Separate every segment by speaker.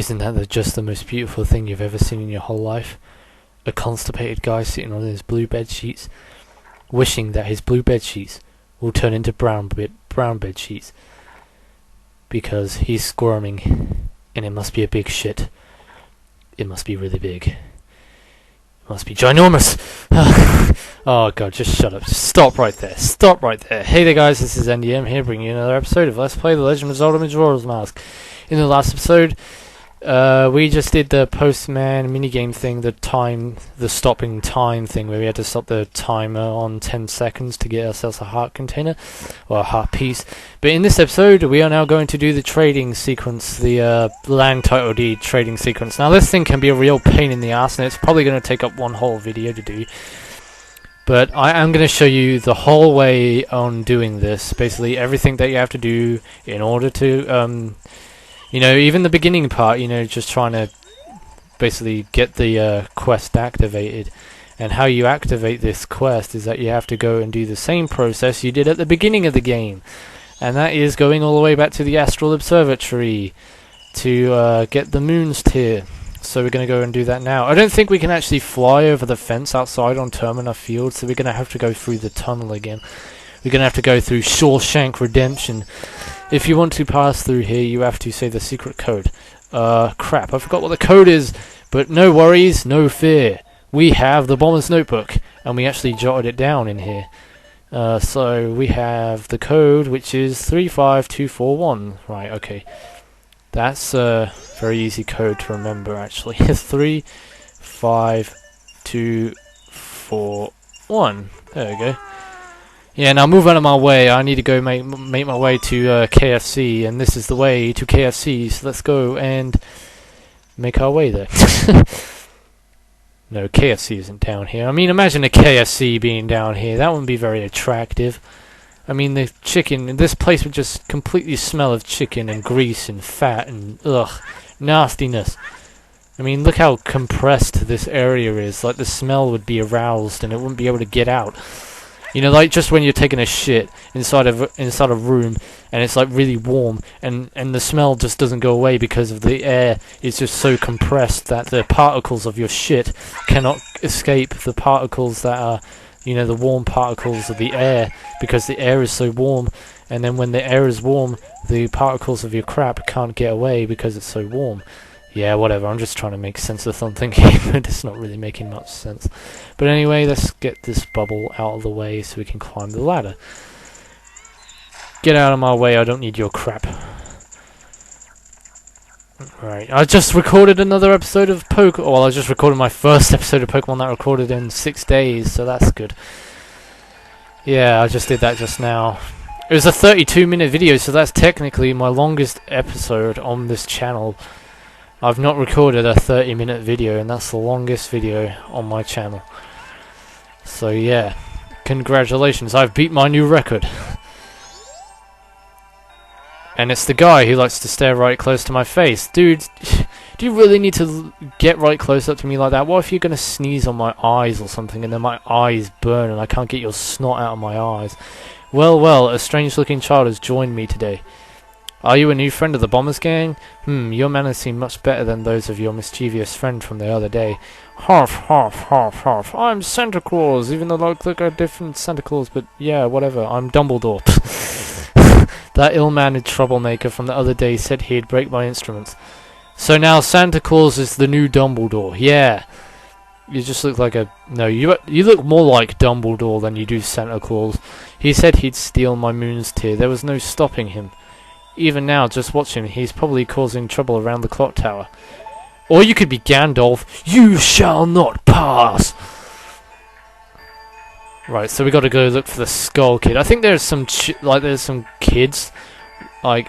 Speaker 1: Isn't that just the most beautiful thing you've ever seen in your whole life? A constipated guy sitting on his blue bed sheets, wishing that his blue bed sheets will turn into brown bed sheets, because he's squirming, and it must be a big shit. It must be really big. It must be ginormous. Oh god, just shut up. Just stop right there. Stop right there. Hey there guys, this is NDM here, bringing you another episode of Let's Play The Legend of Zelda Majora's Mask. In the last episode, we just did the postman minigame thing, the stopping time thing, where we had to stop the timer on 10 seconds to get ourselves a heart container, or a heart piece. But in this episode, we are now going to do the trading sequence, the land title deed trading sequence. Now this thing can be a real pain in the ass, and it's probably going to take up one whole video to do. But I am going to show you the whole way on doing this, basically everything that you have to do in order to, you know, even the beginning part, you know, just trying to basically get the quest activated. And how you activate this quest is that you have to go and do the same process you did at the beginning of the game. And that is going all the way back to the Astral Observatory to get the Moon's Tear. So we're going to go and do that now. I don't think we can actually fly over the fence outside on Termina Field, so we're going to have to go through the tunnel again. We're going to have to go through Shawshank Redemption. If you want to pass through here, you have to say the secret code. Crap, I forgot what the code is, but no worries, no fear. We have the Bomber's Notebook, and we actually jotted it down in here. So we have the code, which is 35241. Right, okay. That's a very easy code to remember, actually. 35241. There we go. Yeah, now move out of my way. I need to go make my way to KFC, and this is the way to KFC, so let's go and make our way there. No, KFC isn't down here. I mean, imagine a KFC being down here. That wouldn't be very attractive. I mean, the chicken, this place would just completely smell of chicken and grease and fat and, ugh, nastiness. I mean, look how compressed this area is. Like, the smell would be aroused and it wouldn't be able to get out. You know, like just when you're taking a shit inside a room and it's like really warm and the smell just doesn't go away because of the air is just so compressed that the particles of your shit cannot escape the particles that are, you know, the warm particles of the air, because the air is so warm, and then when the air is warm, the particles of your crap can't get away because it's so warm. Yeah, whatever, I'm just trying to make sense of something here, but it's not really making much sense. But anyway, let's get this bubble out of the way so we can climb the ladder. Get out of my way, I don't need your crap. Right, I just recorded another episode of Pokemon. Well, I just recorded my first episode of Pokemon that I recorded in 6 days, so that's good. Yeah, I just did that just now. It was a 32-minute video, so that's technically my longest episode on this channel. I've not recorded a 30-minute video, and that's the longest video on my channel. So yeah, congratulations, I've beat my new record. And it's the guy who likes to stare right close to my face. Dude, do you really need to get right close up to me like that? What if you're going to sneeze on my eyes or something, and then my eyes burn and I can't get your snot out of my eyes? Well, well, a strange-looking child has joined me today. Are you a new friend of the Bombers gang? Your manners seem much better than those of your mischievous friend from the other day. Harf, harf, harf, harf. I'm Santa Claus, even though I look like a different Santa Claus, but yeah, whatever. I'm Dumbledore. That ill-mannered troublemaker from the other day said he'd break my instruments. So now Santa Claus is the new Dumbledore. Yeah. You just look like a... No, you look more like Dumbledore than you do Santa Claus. He said he'd steal my Moon's Tear. There was no stopping him. Even now, just watch him. He's probably causing trouble around the clock tower. Or you could be Gandalf. You shall not pass! Right, so we got to go look for the Skull Kid. I think there's some there's some kids like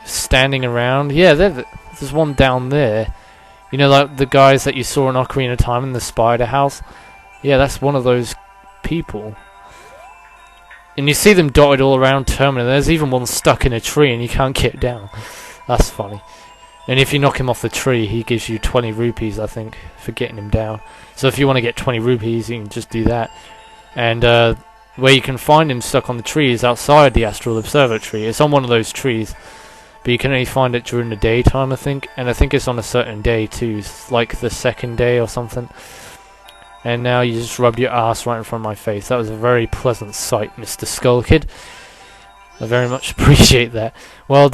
Speaker 1: standing around. Yeah, there's one down there. You know, like the guys that you saw in Ocarina of Time in the Spider House. Yeah, that's one of those people. And you see them dotted all around Termina. There's even one stuck in a tree and you can't get down. That's funny. And if you knock him off the tree, he gives you 20 rupees, I think, for getting him down. So if you want to get 20 rupees, you can just do that. And where you can find him stuck on the tree is outside the Astral Observatory. It's on one of those trees. but you can only find it during the daytime, I think, and I think it's on a certain day too, like the second day or something. And now you just rubbed your ass right in front of my face. That was a very pleasant sight, Mr. Skull Kid. I very much appreciate that. Well,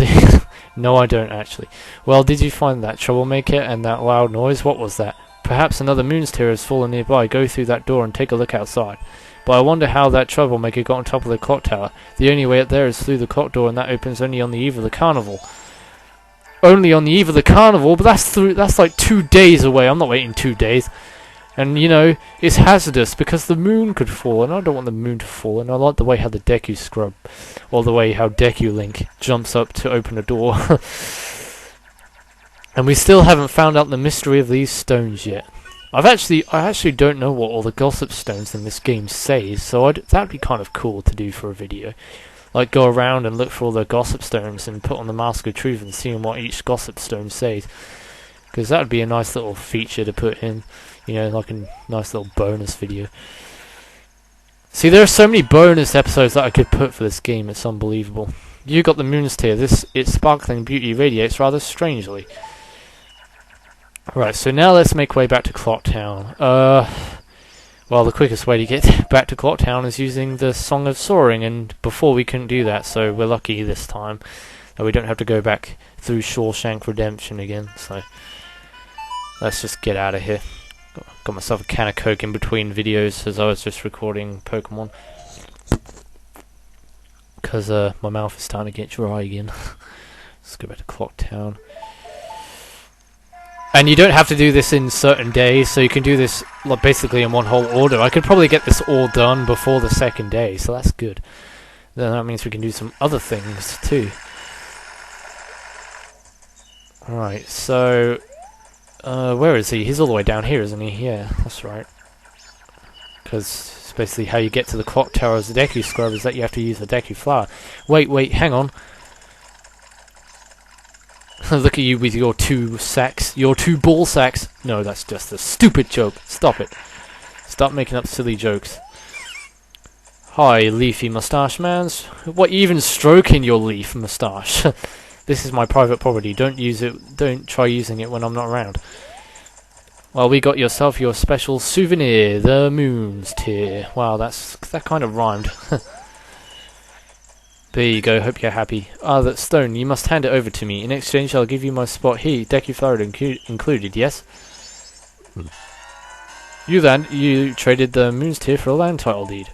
Speaker 1: no, I don't actually. Well, did you find that troublemaker and that loud noise? What was that? Perhaps another moon's tear has fallen nearby. Go through that door and take a look outside. But I wonder how that troublemaker got on top of the clock tower. The only way up there is through the clock door, and that opens only on the eve of the carnival. Only on the eve of the carnival? But that's like 2 days away. I'm not waiting 2 days. And, you know, it's hazardous because the moon could fall, and I don't want the moon to fall, and I like the way how the Deku Scrub, or the way how Deku Link jumps up to open a door. And we still haven't found out the mystery of these stones yet. I actually don't know what all the gossip stones in this game say, so that'd be kind of cool to do for a video. Like, go around and look for all the gossip stones and put on the Mask of Truth and see what each gossip stone says. Because that would be a nice little feature to put in. You know, like a nice little bonus video. See, there are so many bonus episodes that I could put for this game, it's unbelievable. You got the moon's tear. Its sparkling beauty radiates rather strangely. Right, so now let's make way back to Clock Town. Well, the quickest way to get back to Clock Town is using the Song of Soaring, and before we couldn't do that, so we're lucky this time that we don't have to go back through Shawshank Redemption again, so let's just get out of here. Got myself a can of Coke in between videos as I was just recording Pokemon. Because my mouth is starting to get dry again. Let's go back to Clock Town. And you don't have to do this in certain days, so you can do this like, basically in one whole order. I could probably get this all done before the second day, so that's good. Then that means we can do some other things too. Alright, so where is he? He's all the way down here, isn't he? Yeah, that's right. Because it's basically how you get to the clock tower as a Deku Scrub is that you have to use the Deku Flower. Wait, hang on. Look at you with your 2 sacks. Your 2 ball sacks. No, that's just a stupid joke. Stop it. Stop making up silly jokes. Hi, leafy moustache mans. What, you even stroking your leaf moustache? This is my private property. Don't use it. Don't try using it when I'm not around. Well, we got yourself your special souvenir, the moon's tear. Wow, that kind of rhymed. There you go, hope you're happy. Ah, that stone, you must hand it over to me. In exchange, I'll give you my spot here, Deku Flower included, yes? You traded the moon's tear for a land title deed.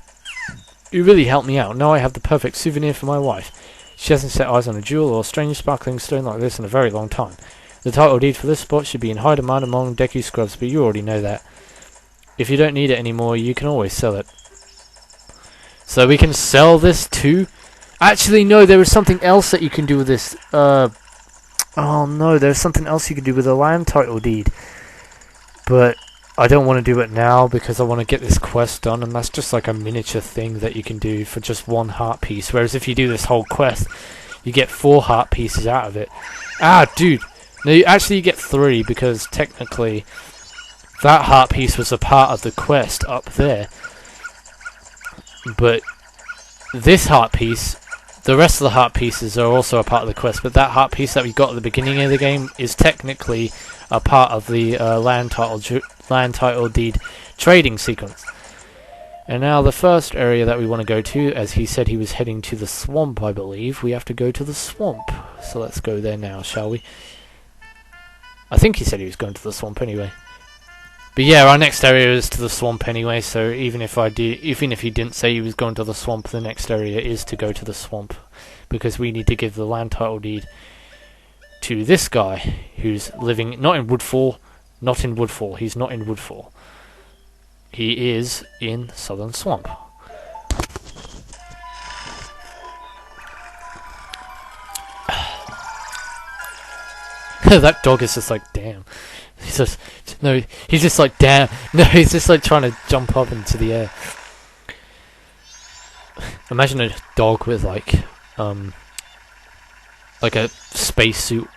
Speaker 1: You really helped me out. Now I have the perfect souvenir for my wife. She hasn't set eyes on a jewel or a strange sparkling stone like this in a very long time. The title deed for this spot should be in high demand among Deku Scrubs, but you already know that. If you don't need it anymore, you can always sell it. So we can sell this too? Actually, no, there is something else that you can do with this. Oh no, there's something else you can do with a land title deed. But I don't want to do it now because I want to get this quest done, and that's just like a miniature thing that you can do for just 1 heart piece. Whereas if you do this whole quest, you get 4 heart pieces out of it. Ah, dude. No, you get 3 because technically that heart piece was a part of the quest up there. But this heart piece, the rest of the heart pieces are also a part of the quest, but that heart piece that we got at the beginning of the game is technically a part of the land title deed trading sequence. And now the first area that we want to go to, as he said he was heading to the swamp, I believe, we have to go to the swamp. So let's go there now, shall we? I think he said he was going to the swamp anyway. But yeah, our next area is to the swamp anyway, so even if he didn't say he was going to the swamp, the next area is to go to the swamp. Because we need to give the land title deed to this guy, who's living, not in Woodfall, he's not in Woodfall. He is in Southern Swamp. That dog is just like, damn. He's just like, damn. No, he's just like trying to jump up into the air. Imagine a dog with like a spacesuit.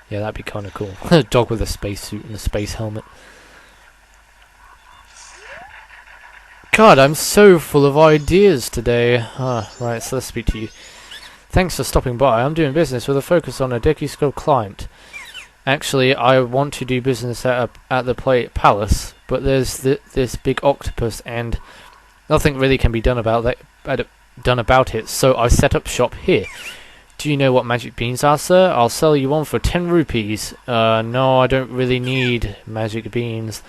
Speaker 1: Yeah, that'd be kind of cool. A dog with a spacesuit and a space helmet. God, I'm so full of ideas today. Right, so let's speak to you. Thanks for stopping by. I'm doing business with a focus on a Deku Scrub client. Actually, I want to do business at the palace, but there's this big octopus, and nothing really can be done about it. So I set up shop here. Do you know what magic beans are, sir? I'll sell you one for 10 rupees. No, I don't really need magic beans.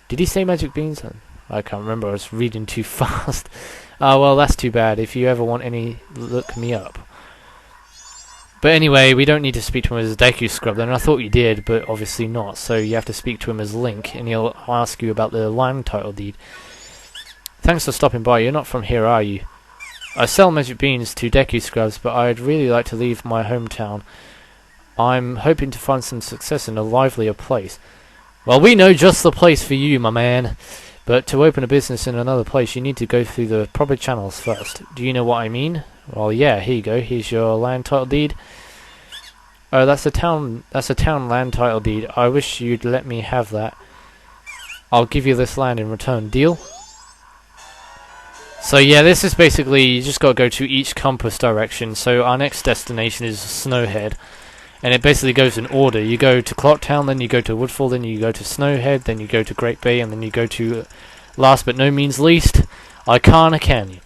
Speaker 1: Did he say magic beans? I can't remember. I was reading too fast. Well, that's too bad. If you ever want any, look me up. But anyway, we don't need to speak to him as a Deku Scrub then. I thought you did, but obviously not. So you have to speak to him as Link, and he'll ask you about the land title deed. Thanks for stopping by. You're not from here, are you? I sell magic beans to Deku Scrubs, but I'd really like to leave my hometown. I'm hoping to find some success in a livelier place. Well, we know just the place for you, my man. But to open a business in another place, you need to go through the proper channels first. Do you know what I mean? Well, yeah, here you go. Here's your land title deed. Oh, that's a town land title deed. I wish you'd let me have that. I'll give you this land in return. Deal? So yeah, this is basically, you just gotta go to each compass direction. So our next destination is Snowhead. And it basically goes in order. You go to Clocktown, then you go to Woodfall, then you go to Snowhead, then you go to Great Bay, and then you go to, last but no means least, Icana Canyon.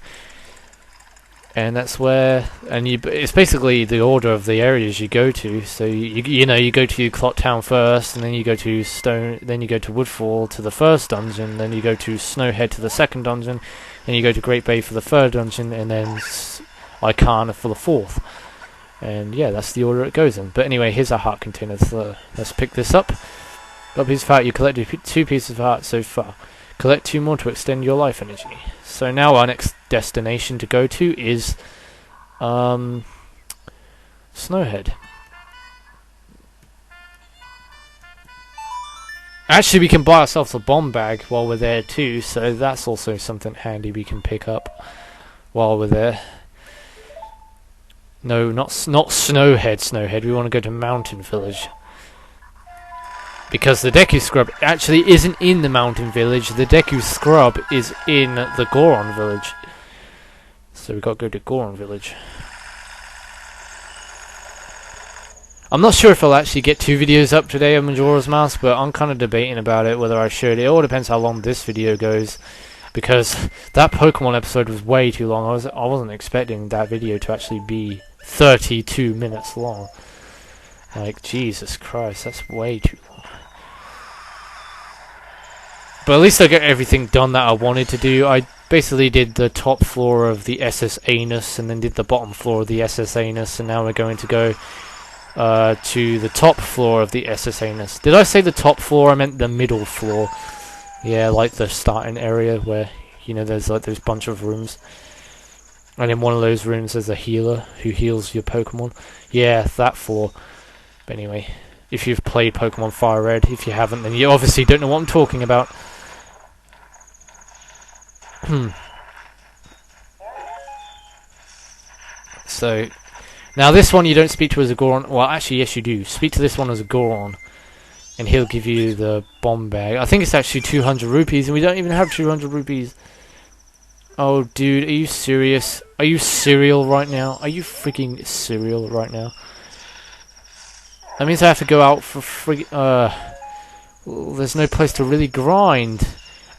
Speaker 1: And that's where, it's basically the order of the areas you go to. So you know, you go to Clocktown first, and then you go to then you go to Woodfall to the first dungeon, then you go to Snowhead to the second dungeon, then you go to Great Bay for the third dungeon, and then Icana for the fourth. And yeah, that's the order it goes in. But anyway, here's our heart container. So let's pick this up. Got a piece of heart. You collected 2 pieces of heart so far. Collect 2 more to extend your life energy. So now our next destination to go to is Snowhead. Actually, we can buy ourselves a bomb bag while we're there too. So that's also something handy we can pick up while we're there. No, not Snowhead. We want to go to Mountain Village. Because the Deku Scrub actually isn't in the Mountain Village. The Deku Scrub is in the Goron Village. So we've got to go to Goron Village. I'm not sure if I'll actually get 2 videos up today of Majora's Mask, but I'm kind of debating about it, whether I should. It all depends how long this video goes. Because that Pokemon episode was way too long. I wasn't expecting that video to actually be 32 minutes long. Like, Jesus Christ, that's way too long. But at least I got everything done that I wanted to do. I basically did the top floor of the SS Anus, and then did the bottom floor of the SS Anus, and now we're going to go to the top floor of the SS Anus. Did I say the top floor? I meant the middle floor. Yeah, like the starting area where, you know, there's like those bunch of rooms. And in one of those rooms there's a healer who heals your Pokemon. Yeah, that floor. But anyway, if you've played Pokemon Fire Red, if you haven't, then you obviously don't know what I'm talking about. So, now this one you don't speak to as a Goron. Well, actually, yes you do. Speak to this one as a Goron, and he'll give you the bomb bag. I think it's actually 200 rupees, and we don't even have 200 rupees. Oh, dude, are you serious? Are you serial right now? Are you freaking serial right now? That means I have to go out for free. There's no place to really grind,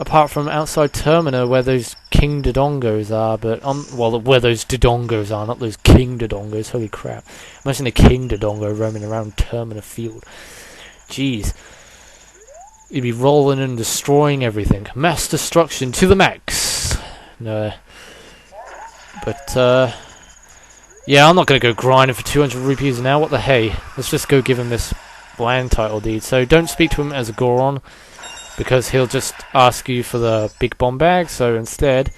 Speaker 1: apart from outside Termina, where those King Dodongos are. But well, where those Dodongos are, not those King Dodongos. Holy crap! Imagine a King Dodongo roaming around Termina Field. Jeez. You'd be rolling and destroying everything. Mass destruction to the max. No. But, yeah, I'm not going to go grinding for 200 rupees now. What the hey? Let's just go give him this land title deed. So don't speak to him as a Goron, because he'll just ask you for the big bomb bag. So instead,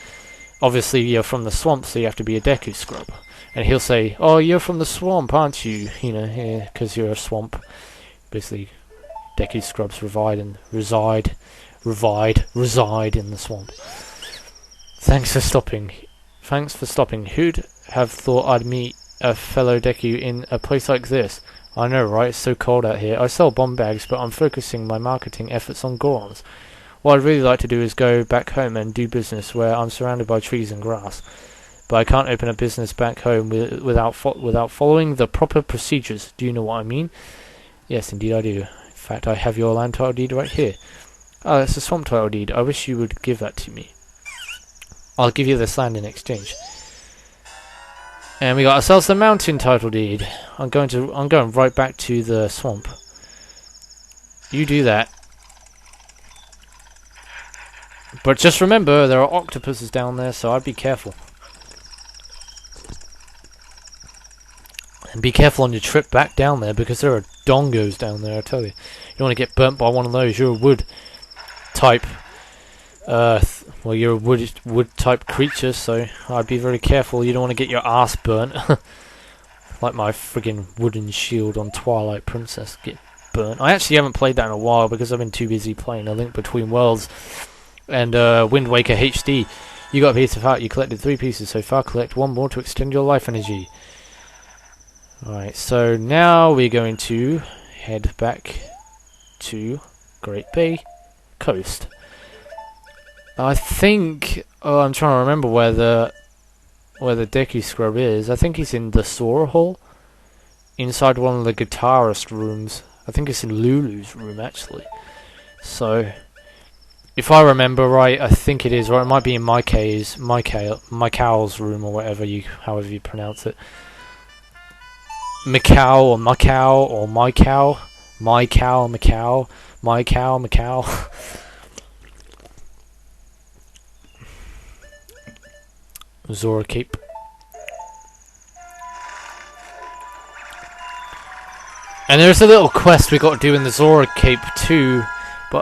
Speaker 1: obviously you're from the swamp, so you have to be a Deku Scrub. And he'll say, oh, you're from the swamp, aren't you? You know, yeah, because you're a swamp. Basically, Deku Scrubs reside in the swamp. Thanks for stopping. Who'd have thought I'd meet a fellow Deku in a place like this? I know, right? It's so cold out here. I sell bomb bags, but I'm focusing my marketing efforts on Gorons. What I'd really like to do is go back home and do business where I'm surrounded by trees and grass. but I can't open a business back home without following the proper procedures. Do you know what I mean? Yes, indeed I do. In fact, I have your land title deed right here. Oh, that's a swamp title deed. I wish you would give that to me. I'll give you this land in exchange. And we got ourselves the mountain title deed. I'm going right back to the swamp. You do that. But just remember, there are octopuses down there, so I'd be careful. And be careful on your trip back down there, because there are dongos down there, I tell you. You don't want to get burnt by one of those. You're a wood type. Well, you're a wood type creature, so I'd be very careful. You don't want to get your ass burnt. Like my friggin' wooden shield on Twilight Princess get burnt. I actually haven't played that in a while because I've been too busy playing A Link Between Worlds and Wind Waker HD. You got a piece of heart. You collected 3 pieces so far. Collect 1 more to extend your life energy. Alright, so now we're going to head back to Great Bay Coast. I think... Oh, I'm trying to remember where the Deku Scrub is. I think he's in the Sora Hall. Inside one of the guitarist rooms. I think it's in Lulu's room, actually. So... if I remember right, I think it is, or it might be in Mikau's room, or however you pronounce it. Macau. Zora Cape. And there's a little quest we got to do in the Zora Cape too.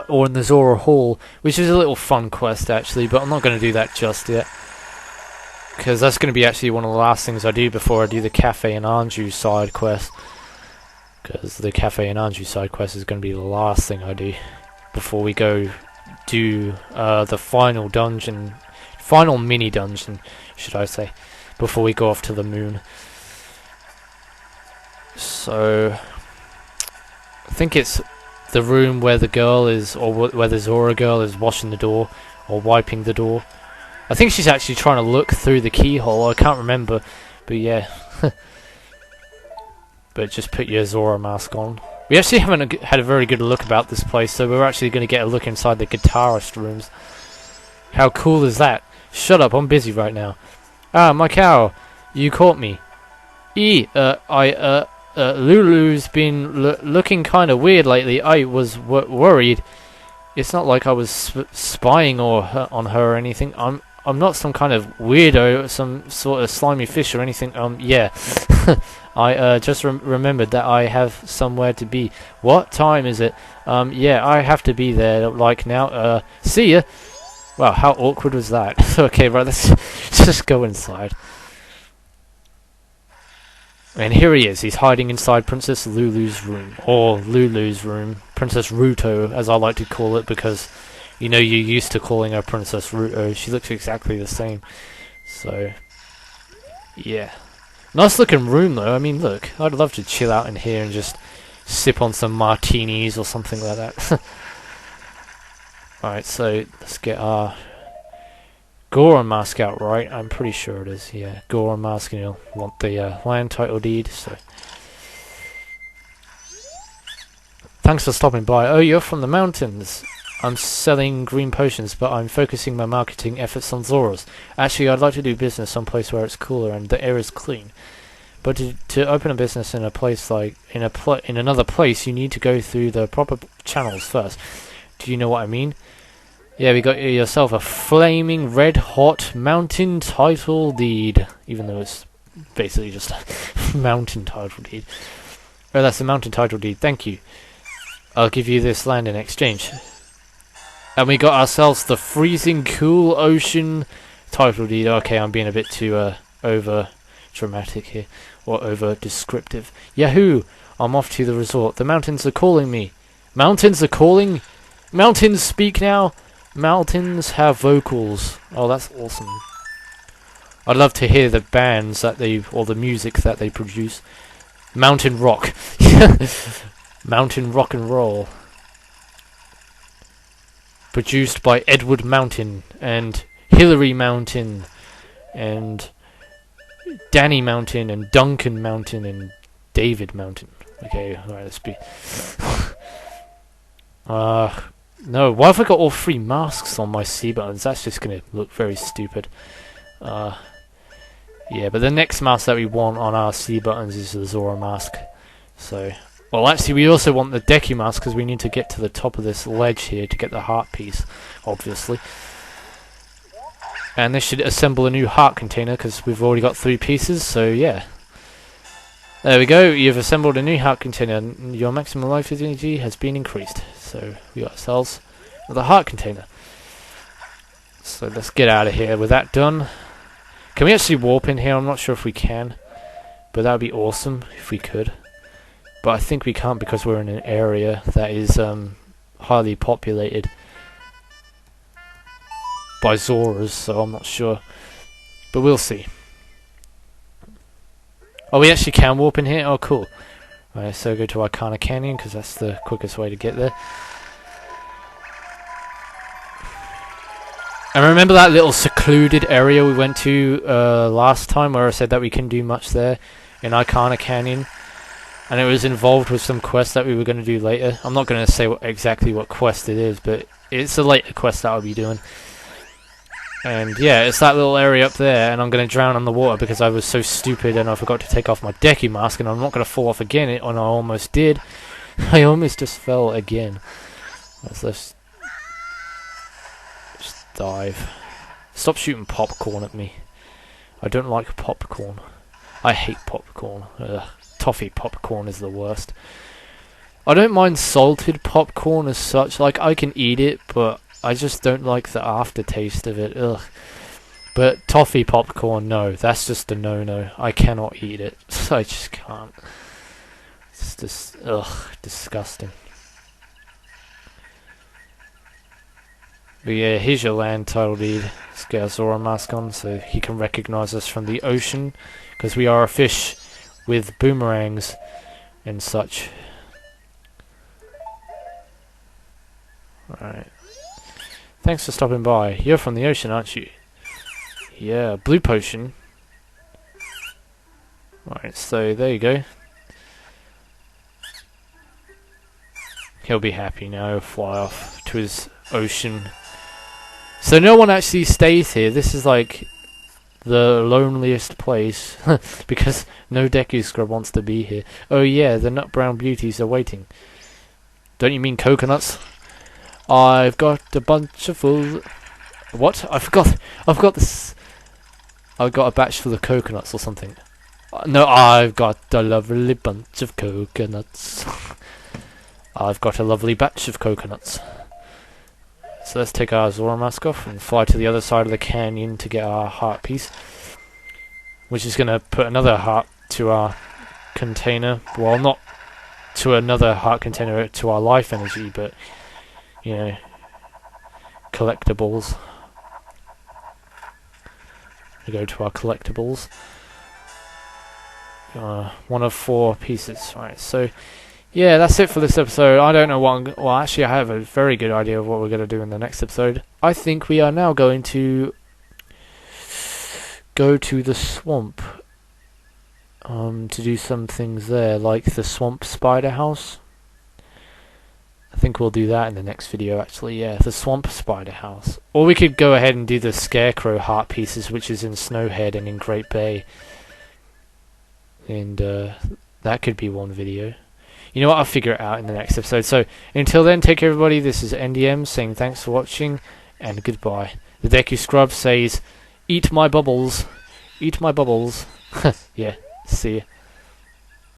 Speaker 1: Or in the Zora Hall, which is a little fun quest actually, but I'm not going to do that just yet. Because that's going to be actually one of the last things I do before I do the Cafe and Anju side quest. Because the Cafe and Anju side quest is going to be the last thing I do before we go do the final dungeon, final mini dungeon, should I say, before we go off to the moon. So, I think it's the room where the girl is, or where the Zora girl is washing the door, or wiping the door. I think she's actually trying to look through the keyhole, I can't remember, but yeah. But just put your Zora mask on. We actually haven't had a very good look about this place, so we're actually going to get a look inside the guitarist rooms. How cool is that? Shut up, I'm busy right now. Ah, my cow, you caught me. Lulu's been looking kind of weird lately. I was worried. It's not like I was spying on her or anything. I'm not some kind of weirdo, some sort of slimy fish or anything. Yeah. I just remembered that I have somewhere to be. What time is it? Yeah, I have to be there. Like now. See ya. Wow, how awkward was that? Okay, right. Let's just go inside. And here he is, he's hiding inside Princess Lulu's room, or Lulu's room, Princess Ruto, as I like to call it, because, you know, you're used to calling her Princess Ruto, she looks exactly the same, so, yeah. Nice looking room though, I mean, look, I'd love to chill out in here and just sip on some martinis or something like that. Alright, so, let's get our Goron mask out, right? I'm pretty sure it is, yeah. Goron mask, and you'll want the land title deed, so. Thanks for stopping by. Oh, you're from the mountains. I'm selling green potions, but I'm focusing my marketing efforts on Zoras. Actually, I'd like to do business someplace where it's cooler and the air is clean. But to open a business in a place like, in another place, you need to go through the proper channels first. Do you know what I mean? Yeah, we got yourself a flaming red hot mountain title deed. Even though it's basically just a mountain title deed. Oh, that's a mountain title deed, thank you. I'll give you this land in exchange. And we got ourselves the freezing cool ocean title deed. Okay, I'm being a bit too over dramatic here. Or over descriptive. Yahoo! I'm off to the resort. The mountains are calling me. Mountains are calling? Mountains speak now? Mountains have vocals. Oh, that's awesome. I'd love to hear the bands that or the music that they produce. Mountain rock. Mountain rock and roll. Produced by Edward Mountain and Hilary Mountain and Danny Mountain and Duncan Mountain and David Mountain. Okay, alright, let's be... no, why have I got all 3 masks on my C buttons? That's just gonna look very stupid. Yeah, but the next mask that we want on our C buttons is the Zora mask. So, well, actually, we also want the Deku mask because we need to get to the top of this ledge here to get the heart piece, obviously. And this should assemble a new heart container because we've already got 3 pieces, so yeah. There we go, you've assembled a new heart container and your maximum life energy has been increased. So we got ourselves the heart container. So let's get out of here with that done. Can we actually warp in here? I'm not sure if we can, but that would be awesome if we could. But I think we can't because we're in an area that is highly populated by Zoras, so I'm not sure. But we'll see. Oh, we actually can warp in here? Oh, cool. Alright, so go to Arcana Canyon, because that's the quickest way to get there. And remember that little secluded area we went to last time, where I said that we couldn't do much there in Arcana Canyon? And it was involved with some quest that we were going to do later. I'm not going to say exactly what quest it is, but it's a later quest that I'll be doing. And yeah, it's that little area up there, and I'm going to drown in the water because I was so stupid and I forgot to take off my Deku mask, and I'm not going to fall off again, and I almost did. I almost just fell again. Let's just dive. Stop shooting popcorn at me. I don't like popcorn. I hate popcorn. Ugh. Toffee popcorn is the worst. I don't mind salted popcorn as such, like I can eat it, but I just don't like the aftertaste of it. Ugh. But toffee popcorn, no, that's just a no-no. I cannot eat it. I just can't. It's just, ugh, disgusting. But yeah, here's your land title deed. Let's get our Zora mask on so he can recognize us from the ocean, because we are a fish with boomerangs and such. Alright. Thanks for stopping by. You're from the ocean, aren't you? Yeah, blue potion. Alright, so there you go. He'll be happy now. He'll fly off to his ocean. So no one actually stays here. This is like the loneliest place because no Deku Scrub wants to be here. Oh yeah, the nut brown beauties are waiting. Don't you mean coconuts? I've got a bunch of full... What? I forgot. I've got this... I've got a batch full of coconuts or something. No, I've got a lovely bunch of coconuts. I've got a lovely batch of coconuts. So let's take our Zora mask off and fly to the other side of the canyon to get our heart piece, which is going to put another heart to our container. Well, not to another heart container to our life energy, but, you know, collectibles. We go to our collectibles. 1 of 4 pieces. Right, so yeah, that's it for this episode. I don't know what well, actually, I have a very good idea of what we're going to do in the next episode. I think we are now going to go to the swamp to do some things there, like the swamp spider house. I think we'll do that in the next video, actually. Yeah, the swamp spider house. Or we could go ahead and do the scarecrow heart pieces, which is in Snowhead and in Great Bay. And that could be one video. You know what, I'll figure it out in the next episode. So, until then, take care everybody. This is NDM saying thanks for watching, and goodbye. The Deku Scrub says, eat my bubbles. Eat my bubbles. Yeah, see ya.